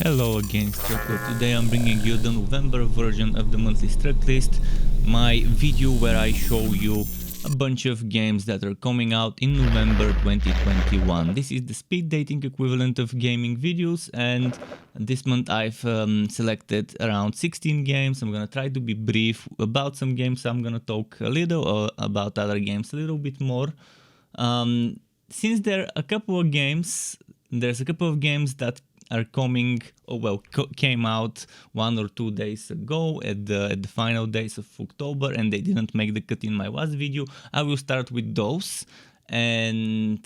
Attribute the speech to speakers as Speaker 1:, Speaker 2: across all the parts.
Speaker 1: Hello again, Strucker. Today I'm bringing you the November version of the monthly Struck list, my video where I show you a bunch of games that are coming out in November 2021. This is the speed dating equivalent of gaming videos, and this month I've selected around 16 games. I'm gonna try to be brief about some games. I'm gonna talk a little about other games a little bit more. Since there's a couple of games that are coming, came out 1 or 2 days ago at the final days of October, and they didn't make the cut in my last video. I will start with those, and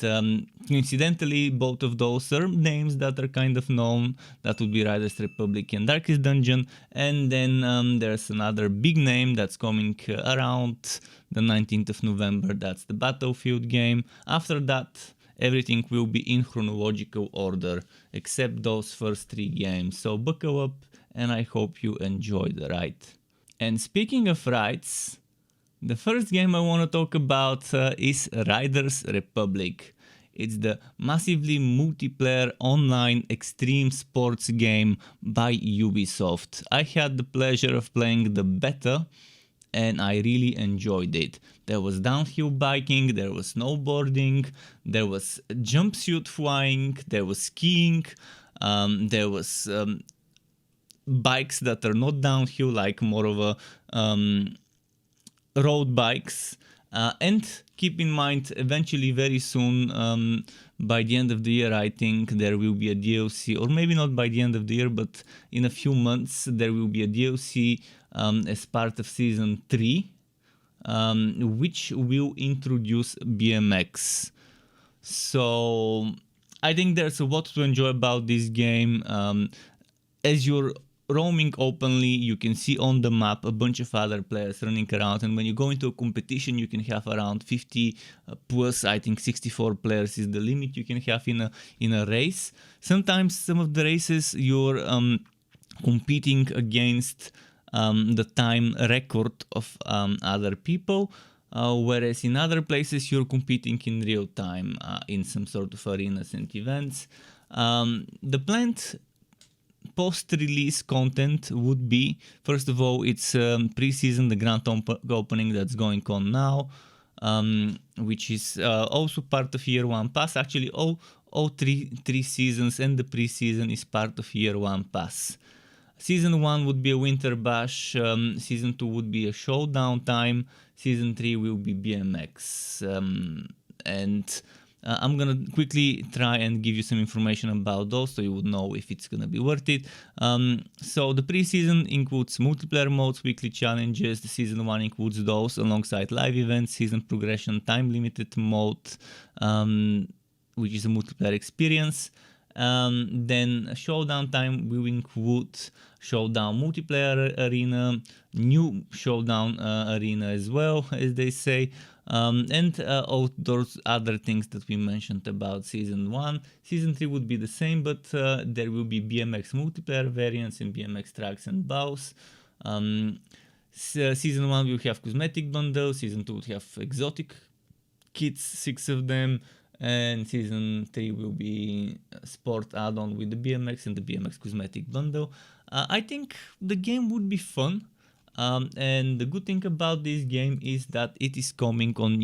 Speaker 1: coincidentally both of those are names that are kind of known. That would be Riders Republic and Darkest Dungeon, and then there's another big name that's coming around the 19th of November. That's the Battlefield game. After that, everything will be in chronological order, except those first 3 games. So buckle up, and I hope you enjoy the ride. And speaking of rides, the first game I want to talk about is Riders Republic. It's the massively multiplayer online extreme sports game by Ubisoft. I had the pleasure of playing the beta, and I really enjoyed it. There was downhill biking, there was snowboarding, there was jumpsuit flying, there was skiing, there was bikes that are not downhill, like more of a road bikes. And keep in mind, eventually very soon, by the end of the year, I think there will be a DLC, or maybe not by the end of the year, but in a few months there will be a DLC as part of Season 3, which will introduce BMX. So I think there's a lot to enjoy about this game. As you're roaming openly, you can see on the map a bunch of other players running around, and when you go into a competition you can have around 50 plus. I think 64 players is the limit you can have in a race. Sometimes some of the races you're competing against the time record of other people, whereas in other places you're competing in real time in some sort of arenas and events. The planned post-release content would be, first of all, it's pre-season, the grand opening that's going on now, which is also part of Year 1 Pass. Actually, all three seasons and the pre-season is part of Year 1 Pass. Season 1 would be a winter bash, Season 2 would be a showdown time, Season 3 will be BMX, and I'm gonna quickly try and give you some information about those so you would know if it's gonna be worth it. So the pre-season includes multiplayer modes, weekly challenges. The Season 1 includes those alongside live events, season progression, time-limited mode, which is a multiplayer experience. Then showdown time will include showdown multiplayer arena, new showdown arena as well, as they say, and all those other things that we mentioned about Season 1. Season 3 would be the same, but there will be BMX multiplayer variants and BMX tracks and bows. Season 1 will have cosmetic bundles, Season 2 will have exotic kits, 6 of them, and Season 3 will be a sport add-on with the BMX and the BMX cosmetic bundle. I think the game would be fun, and the good thing about this game is that it is coming on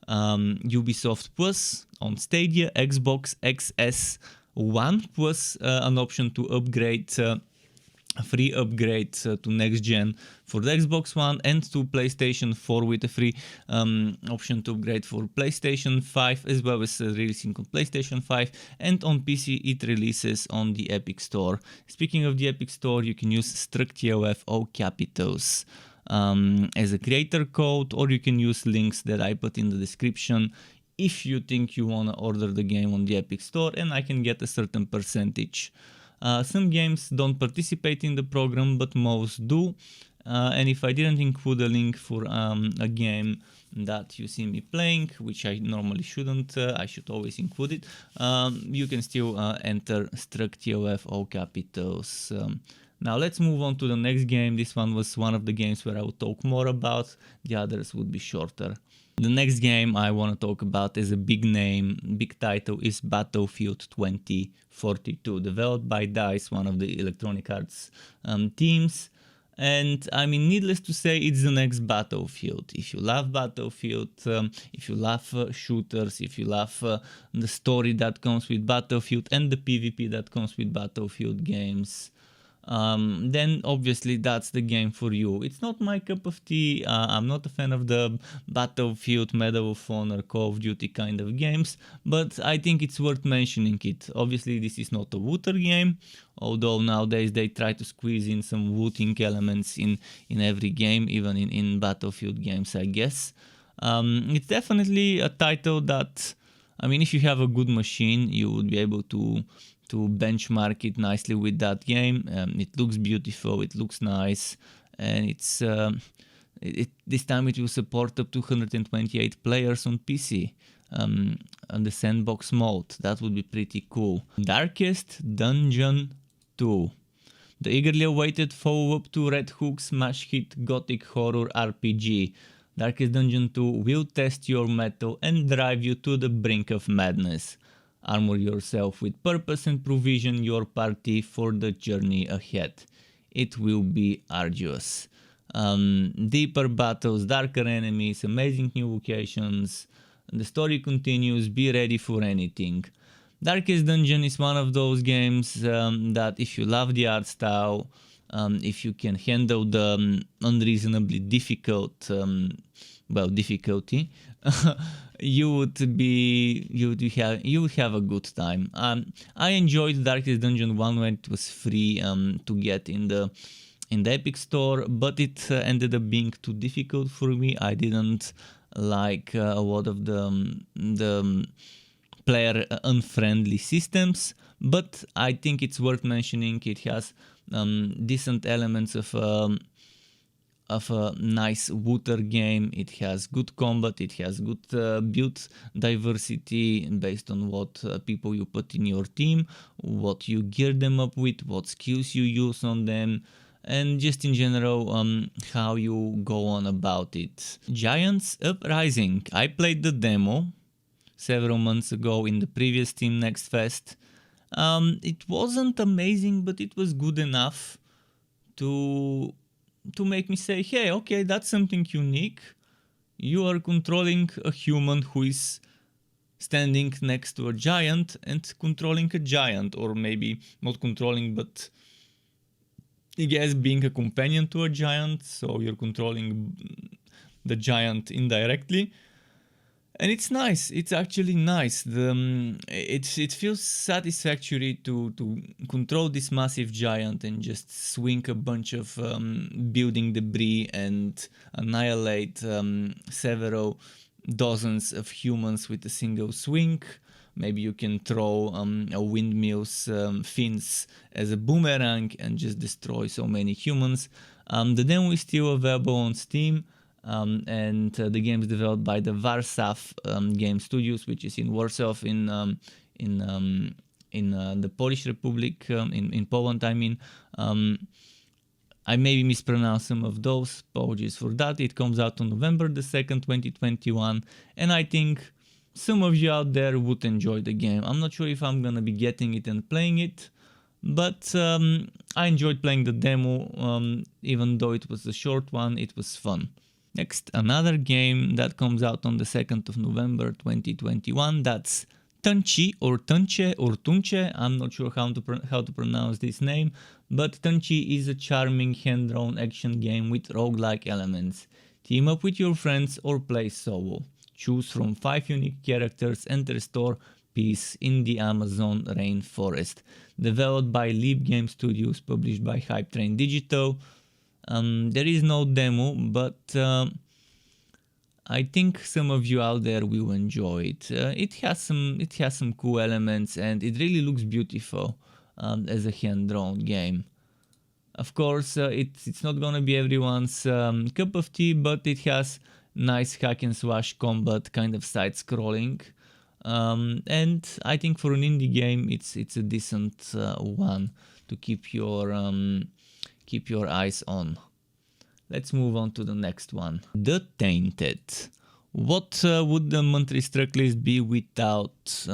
Speaker 1: Ubisoft Plus, on Stadia, Xbox XS One, plus an option to upgrade, a free upgrade to next gen for the Xbox One, and to PlayStation 4 with a free option to upgrade for PlayStation 5, as well as releasing on PlayStation 5, and on PC it releases on the Epic Store. Speaking of the Epic Store, you can use STRUCTOF all capitals as a creator code, or you can use links that I put in the description if you think you want to order the game on the Epic Store, and I can get a certain percentage. Some games don't participate in the program, but most do. And if I didn't include a link for a game that you see me playing, which I normally shouldn't, I should always include it, you can still enter STRUCTOF all capitals. Now let's move on to the next game. This one was one of the games where I would talk more about, the others would be shorter. The next game I want to talk about is a big name, big title, is Battlefield 2042, developed by DICE, one of the Electronic Arts teams. And I mean, needless to say, it's the next Battlefield. If you love Battlefield, if you love shooters, if you love the story that comes with Battlefield and the PvP that comes with Battlefield games, then obviously that's the game for you. It's not my cup of tea. I'm not a fan of the Battlefield, Medal of Honor, Call of Duty kind of games, but I think it's worth mentioning it. Obviously this is not a looter game, although nowadays they try to squeeze in some looting elements in every game, even in Battlefield games, I guess. It's definitely a title that, I mean, if you have a good machine, you would be able to benchmark it nicely with that game. It looks beautiful, it looks nice, and it's this time it will support up to 128 players on PC on the sandbox mode. That would be pretty cool. Darkest Dungeon 2. The eagerly awaited follow-up to Red Hook's smash hit gothic horror RPG. Darkest Dungeon 2 will test your mettle and drive you to the brink of madness. Armor yourself with purpose and provision your party for the journey ahead. It will be arduous. Deeper battles, darker enemies, amazing new locations. The story continues, be ready for anything. Darkest Dungeon is one of those games that if you love the art style, if you can handle the unreasonably difficult difficulty, you would have a good time. I enjoyed Darkest Dungeon 1 when it was free to get in the Epic Store, but it ended up being too difficult for me. I didn't like a lot of the player unfriendly systems, but I think it's worth mentioning. It has decent elements of a nice looter game. It has good combat, it has good build diversity based on what people you put in your team, what you gear them up with, what skills you use on them, and just in general how you go on about it. Giants Uprising. I played the demo several months ago in the previous Team Next Fest. It wasn't amazing, but it was good enough to make me say, hey, okay, that's something unique. You are controlling a human who is standing next to a giant and controlling a giant, or maybe not controlling, but I guess being a companion to a giant, so you're controlling the giant indirectly. And it's nice. It's actually nice. It feels satisfactory to control this massive giant and just swing a bunch of building debris and annihilate several dozens of humans with a single swing. Maybe you can throw a windmill's fins as a boomerang and just destroy so many humans. The demo is still available on Steam. And the game is developed by the VARSAV game studios, which is in Warsaw in the Polish Republic, in Poland. I mean, I maybe mispronounced some of those. Apologies for that. It comes out on November the 2nd, 2021, and I think some of you out there would enjoy the game. I'm not sure if I'm gonna be getting it and playing it, but I enjoyed playing the demo. Even though it was a short one, it was fun. Next, another game that comes out on the 2nd of November 2021, that's Tunche or Tunche, I'm not sure how to pronounce this name, but Tunche is a charming hand-drawn action game with roguelike elements. Team up with your friends or play solo. Choose from 5 unique characters and restore peace in the Amazon rainforest. Developed by Leap Game Studios, published by Hype Train Digital. There is no demo, but I think some of you out there will enjoy it. It has some cool elements, and it really looks beautiful as a hand-drawn game. Of course, it's not gonna be everyone's cup of tea, but it has nice hack and slash combat, kind of side-scrolling, and I think for an indie game, it's a decent one to keep your eyes on. Let's move on to the next one. The Tainted. What would the monthly track list be without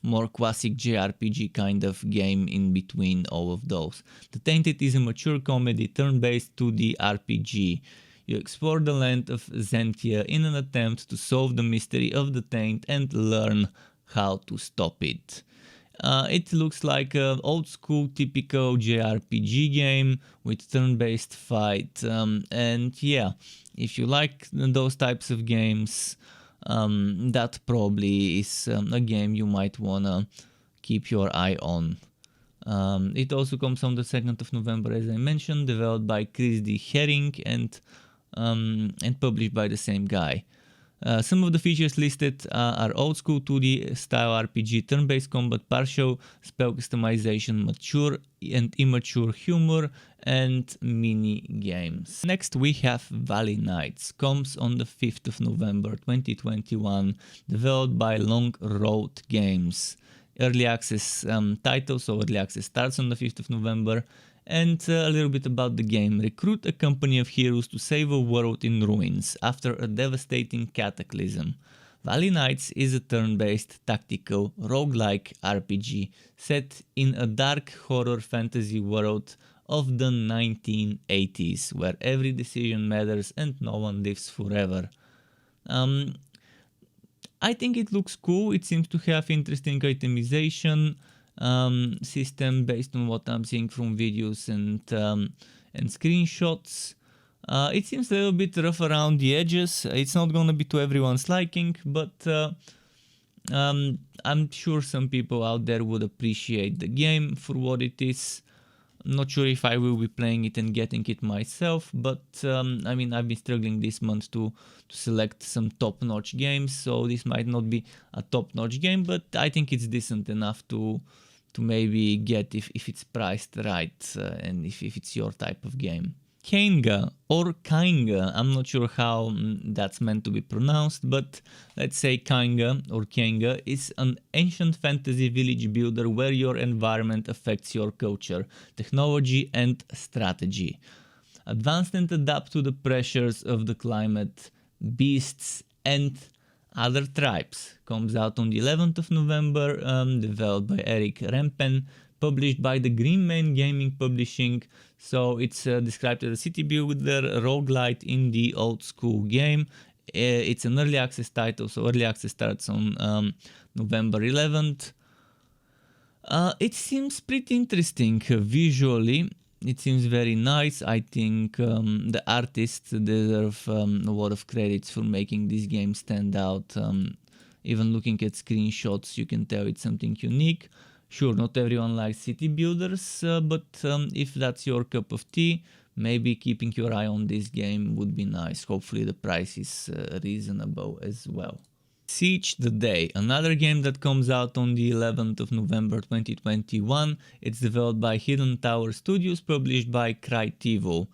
Speaker 1: more classic JRPG kind of game in between all of those? The Tainted is a mature comedy turn-based 2D RPG. You explore the land of Zentia in an attempt to solve the mystery of the Taint and learn how to stop it. It looks like an old school typical JRPG game with turn-based fight, and yeah, if you like those types of games, that probably is a game you might wanna keep your eye on. It also comes on the 2nd of November, as I mentioned, developed by Chris D. Herring and published by the same guy. Some of the features listed are old school 2D style RPG, turn-based combat, partial spell customization, mature and immature humor, and mini games. Next we have Valley Nights, comes on the 5th of November 2021, developed by Long Road Games. Early access title, so early access starts on the 5th of November. And a little bit about the game. Recruit a company of heroes to save a world in ruins after a devastating cataclysm. Valley Nights is a turn-based tactical roguelike RPG set in a dark horror fantasy world of the 1980s, where every decision matters and no one lives forever. I think it looks cool. It seems to have interesting itemization system based on what I'm seeing from videos and screenshots. It seems a little bit rough around the edges. It's not gonna be to everyone's liking, but I'm sure some people out there would appreciate the game for what it is. I'm not sure if I will be playing it and getting it myself, but I mean, I've been struggling this month to select some top-notch games, so this might not be a top-notch game, but I think it's decent enough to maybe get if it's priced right and if it's your type of game. Kainga or Kainga, I'm not sure how that's meant to be pronounced, but let's say Kainga or Kainga is an ancient fantasy village builder where your environment affects your culture, technology and strategy. Advance and adapt to the pressures of the climate, beasts and other tribes. Comes out on the 11th of November, developed by Erik, Rempen, published by the Green Man Gaming Publishing. So it's described as a city builder, roguelite in the old school game. It's an early access title, so early access starts on November 11th. It seems pretty interesting visually. It seems very nice. I think the artists deserve a lot of credits for making this game stand out. Even looking at screenshots, you can tell it's something unique. Sure, not everyone likes city builders, but if that's your cup of tea, maybe keeping your eye on this game would be nice. Hopefully the price is reasonable as well. Siege the Day, another game that comes out on the 11th of November 2021. It's developed by Hidden Tower Studios, published by Crytivo.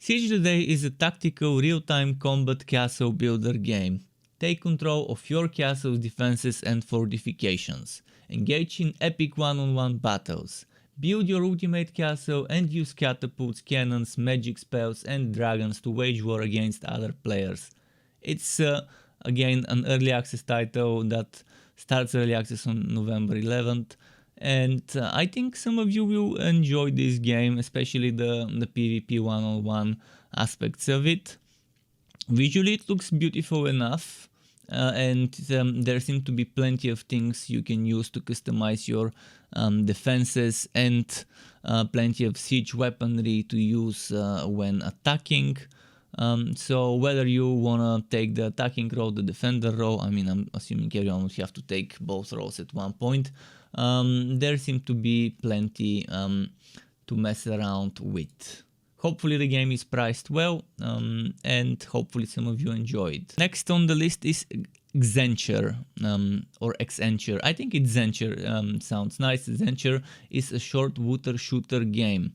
Speaker 1: Siege the Day is a tactical real-time combat castle builder game. Take control of your castle's defenses and fortifications. Engage in epic one-on-one battles. Build your ultimate castle and use catapults, cannons, magic spells and dragons to wage war against other players. It's again an early access title that starts early access on November 11th, and I think some of you will enjoy this game, especially the PvP one-on-one aspects of it. Visually it looks beautiful enough, and there seem to be plenty of things you can use to customize your defenses, and plenty of siege weaponry to use when attacking. So whether you wanna take the attacking role, the defender role, I mean, I'm assuming everyone would have to take both roles at one point. There seem to be plenty to mess around with. Hopefully the game is priced well, and hopefully some of you enjoy it. Next on the list is Xenture, or Xenture. I think it's Xenture, sounds nice. Xenture is a short water shooter game.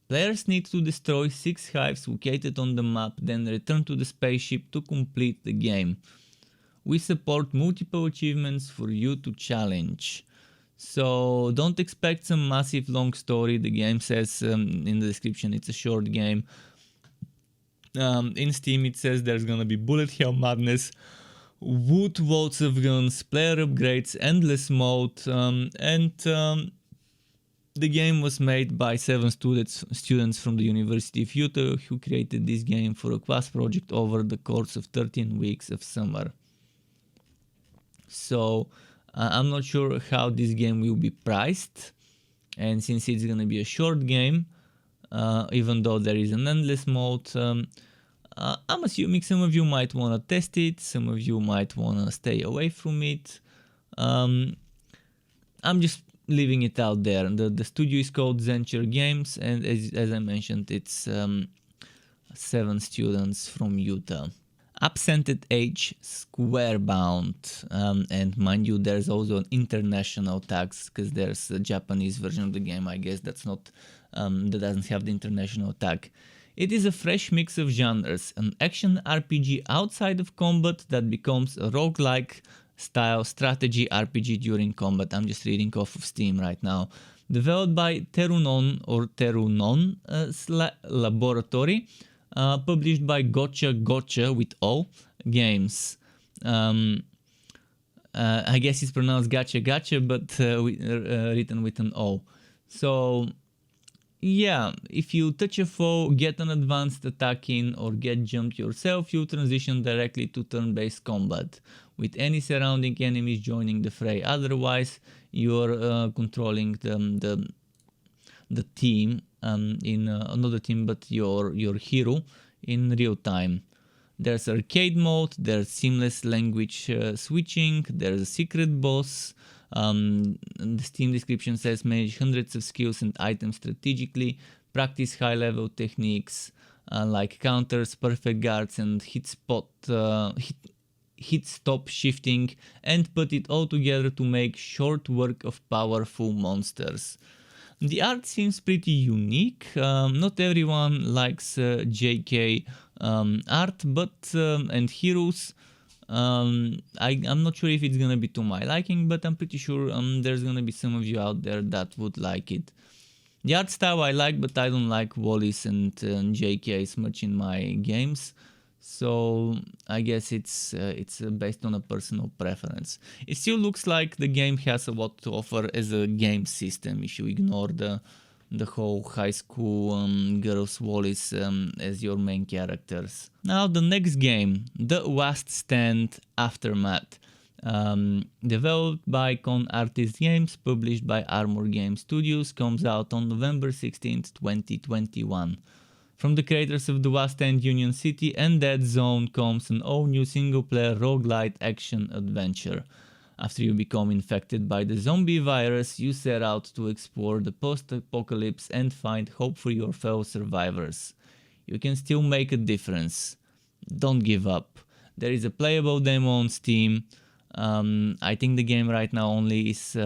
Speaker 1: Players need to destroy 6 hives located on the map, then return to the spaceship to complete the game. We support multiple achievements for you to challenge. So don't expect some massive long story. The game says in the description it's a short game. In Steam it says there's gonna be bullet hell madness, wood votes of guns, player upgrades, endless mode, and the game was made by 7 students from the University of Utah who created this game for a class project over the course of 13 weeks of summer. So I'm not sure how this game will be priced, and since it's gonna be a short game, even though there is an endless mode, I'm assuming some of you might wanna test it, some of you might wanna stay away from it. I'm just leaving it out there. The studio is called Zenture Games, and as I mentioned, it's 7 students from Utah. Absented Age Squarebound, and mind you, there's also an international tags because there's a Japanese version of the game. I guess that's not that doesn't have the international tag. It is a fresh mix of genres, an action RPG outside of combat that becomes a roguelike style strategy RPG during combat. I'm just reading off of Steam right now. Developed by Terunon Laboratory, published by Gotcha with O Games. I guess it's pronounced Gotcha, but written with an O. So yeah, if you touch a foe, get an advanced attack in, or get jumped yourself, you transition directly to turn-based combat, with any surrounding enemies joining the fray. Otherwise, you're controlling the team in not the team, but your hero in real time. There's arcade mode, there's seamless language switching, there's a secret boss. The Steam description says manage hundreds of skills and items strategically, practice high-level techniques like counters, perfect guards, and hit stop shifting, and put it all together to make short work of powerful monsters. The art seems pretty unique. Not everyone likes JK art, but and heroes. I'm not sure if it's gonna be to my liking, but I'm pretty sure there's gonna be some of you out there that would like it. The art style I like, but I don't like Wallace and JK as much in my games. So I guess it's based on a personal preference. It still looks like the game has a lot to offer as a game system if you ignore the whole high school girls Wallace as your main characters. Now the next game, The Last Stand Aftermath. Developed by Con Artist Games, published by Armor Game Studios, comes out on November 16th, 2021. From the creators of The Last Stand Union City and Dead Zone comes an all-new single-player roguelite action adventure. After you become infected by the zombie virus, you set out to explore the post-apocalypse and find hope for your fellow survivors. You can still make a difference. Don't give up. There is a playable demo on Steam. I think the game right now only is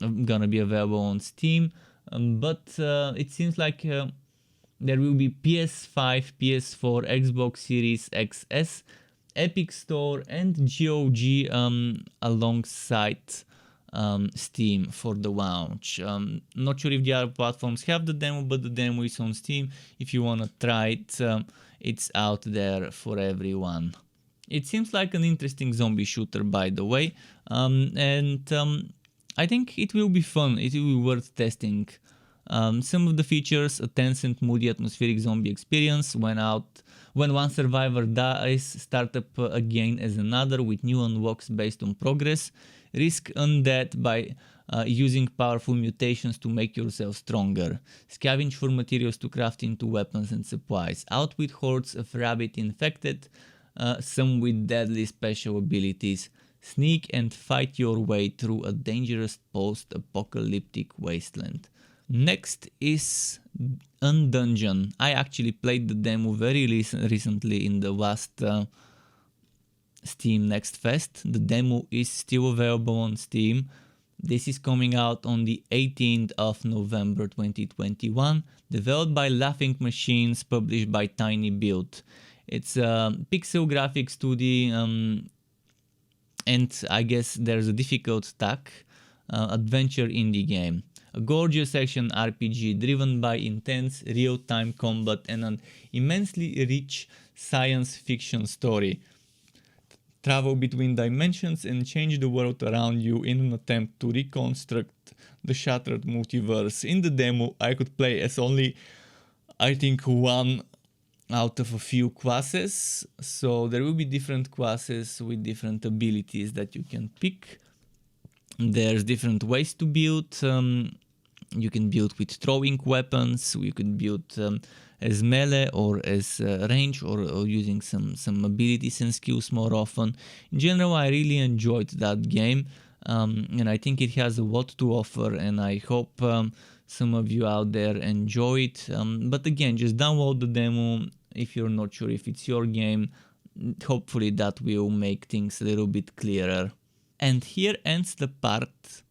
Speaker 1: gonna be available on Steam, but it seems like there will be PS5, PS4, Xbox Series XS, Epic Store, and GOG alongside Steam for the launch. Not sure if the other platforms have the demo, but the demo is on Steam. If you wanna try it, it's out there for everyone. It seems like an interesting zombie shooter, by the way, and I think it will be fun. It will be worth testing. Some of the features: a tense and moody atmospheric zombie experience. When one survivor dies, start up again as another with new unlocks based on progress. Risk undeath by using powerful mutations to make yourself stronger. Scavenge for materials to craft into weapons and supplies. Outwit hordes of rabid infected, some with deadly special abilities. Sneak and fight your way through a dangerous post-apocalyptic wasteland. Next is Undungeon. I actually played the demo very recently in the last Steam Next Fest. The demo is still available on Steam. This is coming out on the 18th of November 2021. Developed by Laughing Machines, published by Tiny Build. It's a pixel graphics 2D, and I guess there's a difficult tack adventure indie game. A gorgeous action RPG driven by intense real-time combat and an immensely rich science fiction story. Travel between dimensions and change the world around you in an attempt to reconstruct the shattered multiverse. In the demo, I could play as only, I think, one out of a few classes, so there will be different classes with different abilities that you can pick. There's different ways to build. You can build with throwing weapons, you can build as melee or as range, or using some abilities and skills more often. In general, I really enjoyed that game, and I think it has a lot to offer, and I hope some of you out there enjoy it. But again, just download the demo if you're not sure if it's your game. Hopefully that will make things a little bit clearer. And here ends the part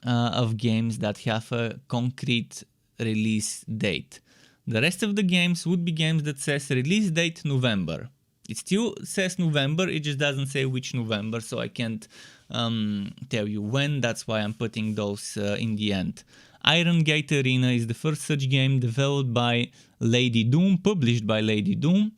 Speaker 1: of games that have a concrete release date. The rest of the games would be games that says release date November. It still says November, it just doesn't say which November, so I can't tell you when. That's why I'm putting those in the end. Iron Gate Arena is the first such game developed by Lady Doom, published by Lady Doom.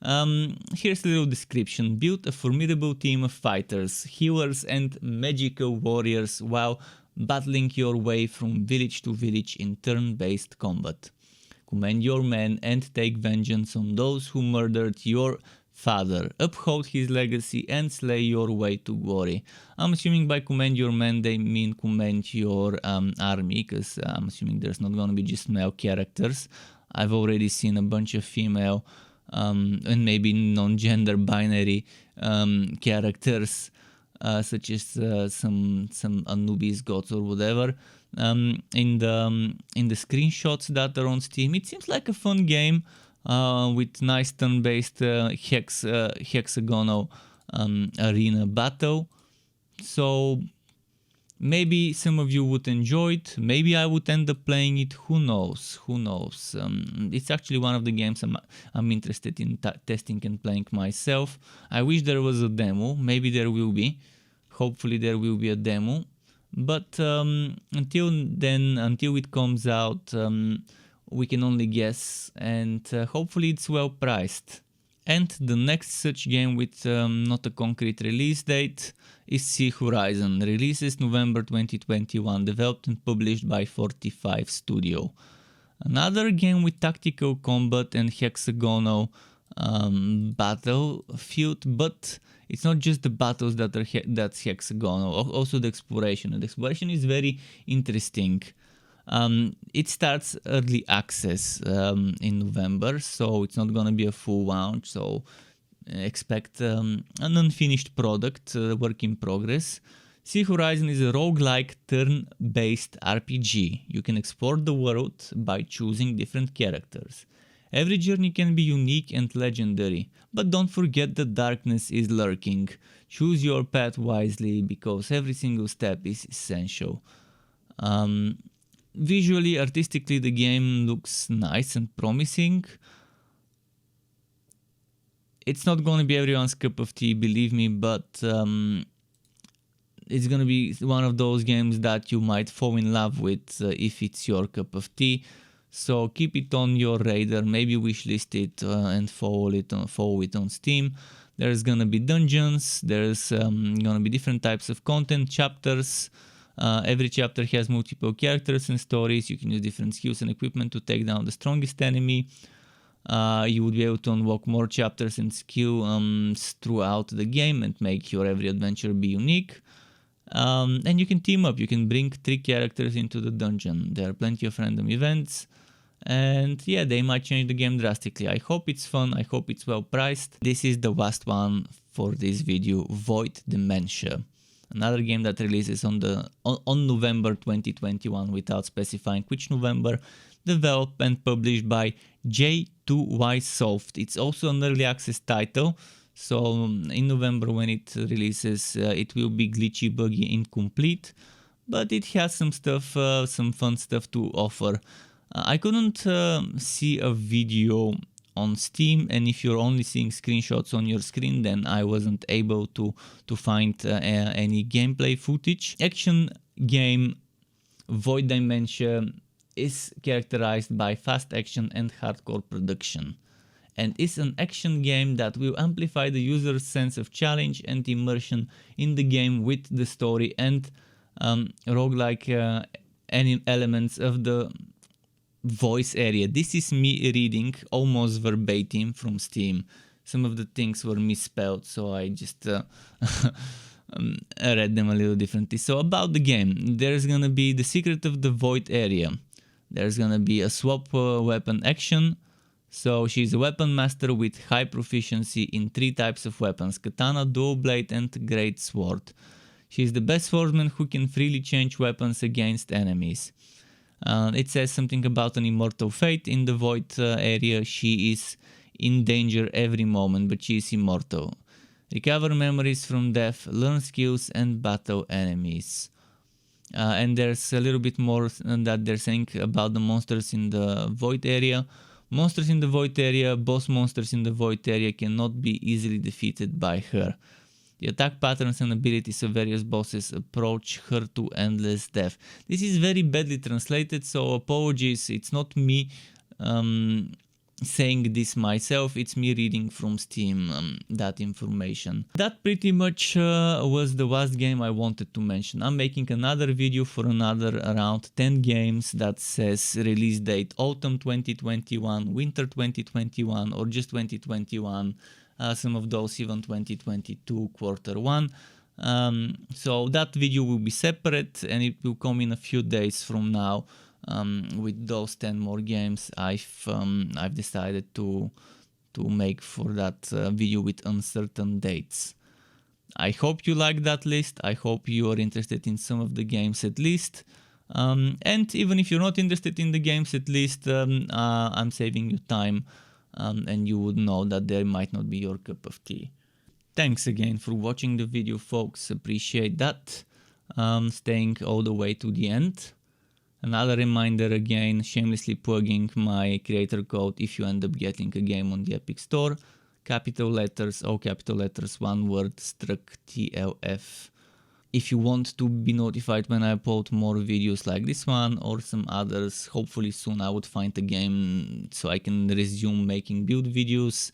Speaker 1: Here's a little description. Build a formidable team of fighters, healers and magical warriors while battling your way from village to village in turn-based combat. Command your men and take vengeance on those who murdered your father. Uphold his legacy and slay your way to glory. I'm assuming by command your men they mean command your army, because I'm assuming there's not gonna be just male characters. I've already seen a bunch of female and maybe non-gender binary characters, such as some Anubis gods or whatever. In the screenshots that are on Steam, it seems like a fun game with nice turn-based hexagonal arena battle. So maybe some of you would enjoy it. Maybe I would end up playing it. Who knows? Who knows? It's actually one of the games I'm interested in testing and playing myself. I wish there was a demo. Maybe there will be. Hopefully there will be a demo. But until then, until it comes out, we can only guess, and hopefully it's well priced. And the next such game with not a concrete release date is Sea Horizon. Releases November 2021, developed and published by 45 Studio. Another game with tactical combat and hexagonal battlefield, but it's not just the battles that's hexagonal, also the exploration. And the exploration is very interesting. It starts early access in November, so it's not gonna be a full launch, so expect an unfinished product, work in progress. Sea Horizon is a roguelike turn-based RPG. You can explore the world by choosing different characters. Every journey can be unique and legendary, but don't forget that darkness is lurking. Choose your path wisely, because every single step is essential. Visually, artistically, the game looks nice and promising. It's not gonna be everyone's cup of tea, believe me, but it's gonna be one of those games that you might fall in love with if it's your cup of tea. So keep it on your radar, maybe wishlist it and follow it on Steam. There's gonna be dungeons, there's gonna be different types of content, chapters. Every chapter has multiple characters and stories. You can use different skills and equipment to take down the strongest enemy. You would be able to unlock more chapters and skills throughout the game and make your every adventure be unique. And you can team up, you can bring 3 characters into the dungeon. There are plenty of random events, and yeah, they might change the game drastically. I hope it's fun, I hope it's well priced. This is the last one for this video, Void Dementia. Another game that releases on November 2021 without specifying which November. Developed and published by J2Y Soft. It's also an early access title. So in November when it releases, it will be glitchy, buggy, incomplete, but it has some stuff, some fun stuff to offer. I couldn't see a video on Steam, and if you're only seeing screenshots on your screen, then I wasn't able to find any gameplay footage. Action game Void Dimension is characterized by fast action and hardcore production, and is an action game that will amplify the user's sense of challenge and immersion in the game with the story and roguelike elements of the voice area. This is me reading almost verbatim from Steam. Some of the things were misspelled, so I just read them a little differently. So about the game, there's gonna be the secret of the void area. There's gonna be a swap weapon action. So she's a weapon master with high proficiency in 3 types of weapons: katana, dual blade and great sword. She's the best swordsman who can freely change weapons against enemies. It says something about an immortal fate. In the void area, she is in danger every moment, but she is immortal. Recover memories from death, learn skills and battle enemies. And there's a little bit more that they're saying about the monsters in the void area. Monsters in the void area, boss monsters in the void area cannot be easily defeated by her. The attack patterns and abilities of various bosses approach her to endless death. This is very badly translated, so apologies. It's not me saying this myself, it's me reading from Steam that information. That pretty much was the last game I wanted to mention. I'm making another video for another around 10 games that says release date autumn 2021, winter 2021 or just 2021. Some of those even 2022 quarter 1. So that video will be separate and it will come in a few days from now. With those 10 more games I've decided to make for that video with uncertain dates. I hope you like that list. I hope you are interested in some of the games at least. And even if you're not interested in the games at least, I'm saving you time and you would know that there might not be your cup of tea. Thanks again for watching the video, folks. Appreciate that. Staying all the way to the end. Another reminder again, shamelessly plugging my creator code if you end up getting a game on the Epic Store. Capital letters, all capital letters, one word, struck TLF. If you want to be notified when I upload more videos like this one or some others, hopefully soon I would find a game so I can resume making build videos.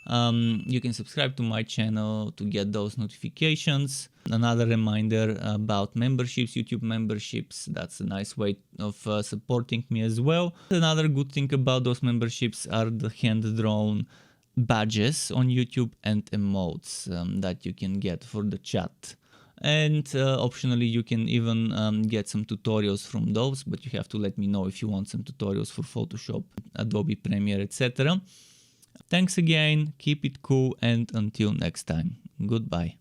Speaker 1: You can subscribe to my channel to get those notifications. Another reminder about memberships, YouTube memberships. That's a nice way of supporting me as well. Another good thing about those memberships are the hand-drawn badges on YouTube and emotes that you can get for the chat. And optionally you can even get some tutorials from those, but you have to let me know if you want some tutorials for Photoshop, Adobe Premiere, etc. Thanks again, keep it cool, and until next time, goodbye.